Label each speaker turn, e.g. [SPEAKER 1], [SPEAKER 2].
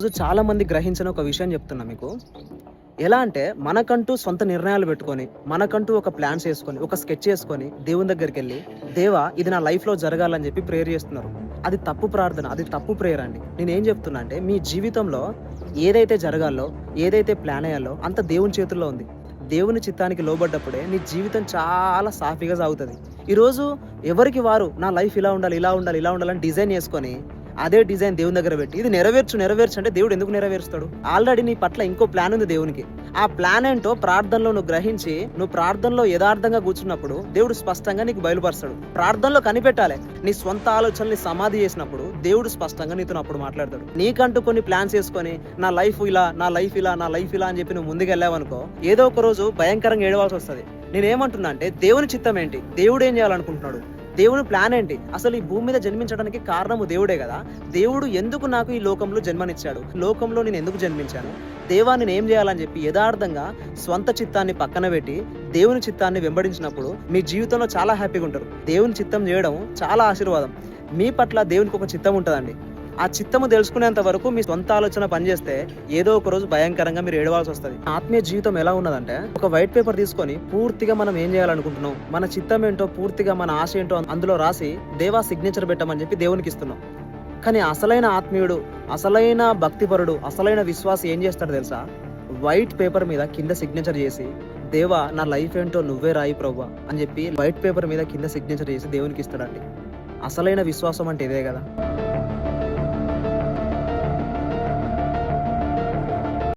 [SPEAKER 1] రోజు చాలా మంది గ్రహించిన ఒక విషయం చెప్తున్నా మీకు. ఎలా అంటే మనకంటూ సొంత నిర్ణయాలు పెట్టుకొని, మనకంటూ ఒక ప్లాన్స్ యేసుకొని, ఒక స్కెచ్ యేసుకొని దేవుని దగ్గరికెళ్ళి, దేవా ఇది నా లైఫ్‌లో జరగాలని చెప్పి ప్రేయర్ చేస్తున్నారు. అది తప్పు ప్రార్థన. అది తప్పు ప్రేయర్ అండి. నేనేం చెప్తున్నా అంటే మీ జీవితంలో ఏదైతే జరగాలో, ఏదైతే ప్లాన్ ఎయ్యాలో అంతా దేవుని చేతుల్లో ఉంది. దేవుని చిత్తానికి లోబడ్డప్పుడే నీ జీవితం చాలా సాఫీగా సాగుతది. ఈరోజు ఎవరికి వారు నా లైఫ్ ఇలా ఉండాలి, ఇలా ఉండాలి, ఇలా ఉండాలని డిజైన్ చేసుకొని అదే డిజైన్ దేవుని దగ్గర పెట్టి ఇది నెరవేర్చు అంటే దేవుడు ఎందుకు నెరవేరుస్తాడు? ఆల్రెడీ నీ పట్ల ఇంకో ప్లాన్ ఉంది దేవునికి. ఆ ప్లాన్ ఏంటో ప్రార్థనలో నువ్వు గ్రహించి నువ్వు ప్రార్థనలో యథార్థంగా కూర్చున్నప్పుడు దేవుడు స్పష్టంగా నీకు బయలుపరుస్తాడు. ప్రార్థనలో కనిపెట్టాలి. నీ స్వంత ఆలోచనల్ని సమాధి చేసినప్పుడు దేవుడు స్పష్టంగా నీతో అప్పుడు మాట్లాడతాడు. నీకంటూ కొన్ని ప్లాన్స్ చేసుకొని నా లైఫ్ ఇలా అని చెప్పి నువ్వు ముందుకెళ్ళావనుకో ఏదో ఒక రోజు భయంకరంగా ఏడవాల్సి వస్తుంది. నేనేమంటున్నా అంటే దేవుని చిత్తం ఏంటి? దేవుడు ఏం చేయాలనుకుంటున్నాడు? దేవుని ప్లాన్ ఏంటి? అసలు ఈ భూమి మీద జన్మించడానికి కారణము దేవుడే కదా. దేవుడు ఎందుకు నాకు ఈ లోకంలో జన్మనిచ్చాడు? లోకంలో నేను ఎందుకు జన్మించాను? దేవా నేను ఏం చేయాలని చెప్పి యథార్థంగా స్వంత చిత్తాన్ని పక్కన పెట్టి దేవుని చిత్తాన్ని వెంబడించినప్పుడు మీ జీవితంలో చాలా హ్యాపీగా ఉంటారు. దేవుని చిత్తం చేయడం చాలా ఆశీర్వాదం. మీ పట్ల దేవునికి ఒక చిత్తం ఉంటుందండి. ఆ చిత్తము తెలుసుకునేంత వరకు మీ సొంత ఆలోచన పనిచేస్తే ఏదో ఒక రోజు భయంకరంగా మీరు ఏడవాల్సి వస్తుంది. ఆత్మీయ జీవితం ఎలా ఉన్నదంటే ఒక వైట్ పేపర్ తీసుకొని పూర్తిగా మనం ఏం చేయాలనుకుంటున్నాం, మన చిత్తం ఏంటో, పూర్తిగా మన ఆశ ఏంటో అందులో రాసి దేవా సిగ్నేచర్ పెట్టమని చెప్పి దేవునికి ఇస్తున్నాం. కానీ అసలైన ఆత్మీయుడు, అసలైన భక్తిపరుడు, అసలైన విశ్వాసి ఏం చేస్తాడు తెలుసా? వైట్ పేపర్ మీద కింద సిగ్నేచర్ చేసి దేవా నా లైఫ్ ఏంటో నువ్వే రాయి ప్రభువా అని చెప్పి వైట్ పేపర్ మీద కింద సిగ్నేచర్ చేసి దేవునికి ఇస్తాడండి. అసలైన విశ్వాసం అంటే ఇదే కదా.